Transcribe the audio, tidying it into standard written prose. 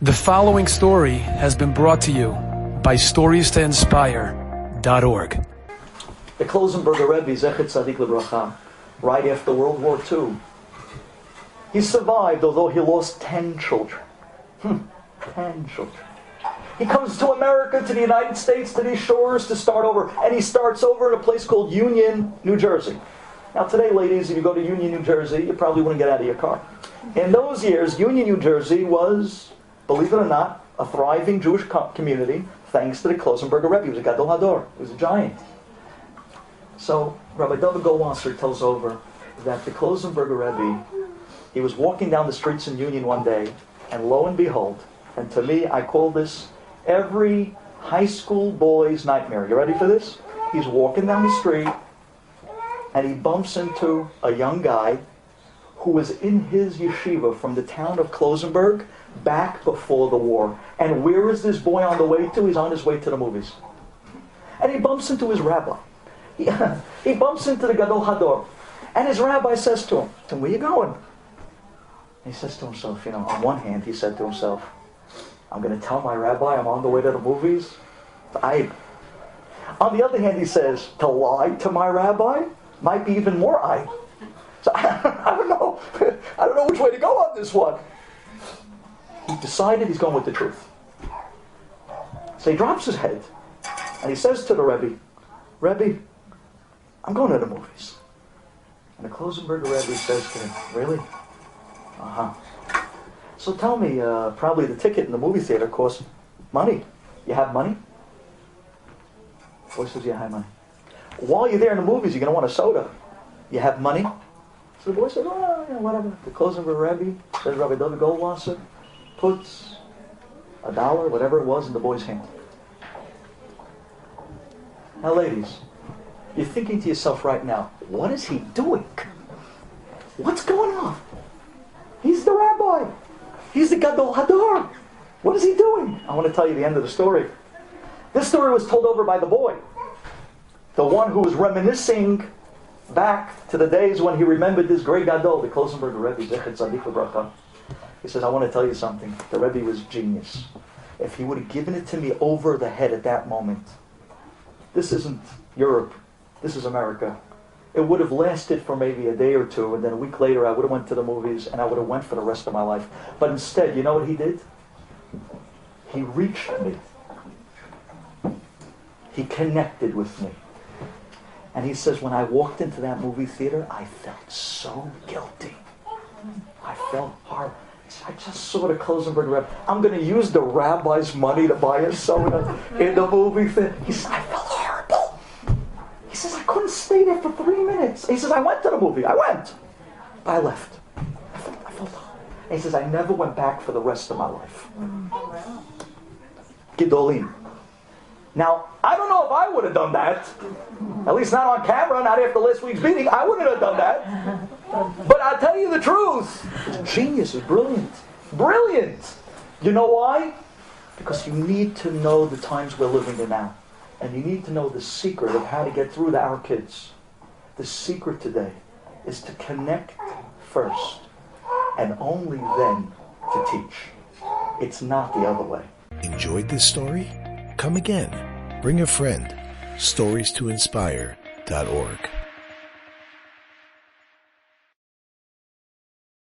The following story has been brought to you by StoriesToInspire.org. The Klosenberger Rebbe, Zechet Tzadik L'Bracha, right after World War II. He survived, although he lost 10 children. 10 children. He comes to America, to the United States, to these shores to start over. And he starts over in a place called Union, New Jersey. Now today, ladies, if you go to Union, New Jersey, you probably wouldn't get out of your car. In those years, Union, New Jersey was, believe it or not, a thriving Jewish community, thanks to the Klosenberger Rebbe. He was a Gadol Hador. He was a giant. So, Rabbi David Goldwasser tells over that the Klosenberger Rebbe, he was walking down the streets in Union one day, and lo and behold, and to me, I call this every high school boy's nightmare. You ready for this? He's walking down the street, and he bumps into a young guy who was in his yeshiva from the town of Klosenberg back before the war. And where is this boy on the way to? He's on his way to the movies. And he bumps into his rabbi. He bumps into the Gadol Hador. And his rabbi says to him, "Where you going?" And he says to himself, on one hand, he said to himself, "I'm going to tell my rabbi I'm on the way to the movies." On the other hand, he says, to lie to my rabbi might be even more ayib. So I don't know. I don't know which way to go on this one. He decided he's going with the truth. So he drops his head and he says to the Rebbe, "Rebbe, I'm going to the movies." And the Klosenberger Rebbe says to him, "Really? Uh-huh. So tell me, probably the ticket in the movie theater costs money. You have money?" The boy says, "Yeah, I have money." "While you're there in the movies, you're going to want a soda. You have money?" So the boy says, "Oh, yeah, whatever." The Klosenberger Rebbe, says Rabbi David Goldwasser, puts $1, whatever it was, in the boy's hand. Now, ladies, you're thinking to yourself right now, what is he doing? What's going on? He's the rabbi. He's the Gadol Hador. What is he doing? I want to tell you the end of the story. This story was told over by the boy, the one who was reminiscing back to the days when he remembered this great Gadol, the Klosenberger Rebbe, Zechet Tzadik L'Bracha. He says, "I want to tell you something. The Rebbe was genius. If he would have given it to me over the head at that moment, this isn't Europe, this is America. It would have lasted for maybe a day or two, and then a week later I would have went to the movies, and I would have went for the rest of my life. But instead, you know what he did? He reached me. He connected with me. And he says, when I walked into that movie theater, I felt so guilty. I felt horrible. I just saw the Klosenberger Rebbe. I'm going to use the rabbi's money to buy a soda in the movie theater." He says, "I felt horrible." He says, "I couldn't stay there for 3 minutes." He says, "I went to the movie. I went. But I left. I felt horrible." And he says, "I never went back for the rest of my life." Gidolim. Now, I don't know if I would have done that. At least not on camera, not after last week's meeting. I wouldn't have done that. But I'll tell you the truth. It's genius. It's brilliant. Brilliant. You know why? Because you need to know the times we're living in now. And you need to know the secret of how to get through to our kids. The secret today is to connect first. And only then to teach. It's not the other way. Enjoyed this story? Come again. Bring a friend. StoriesToInspire.org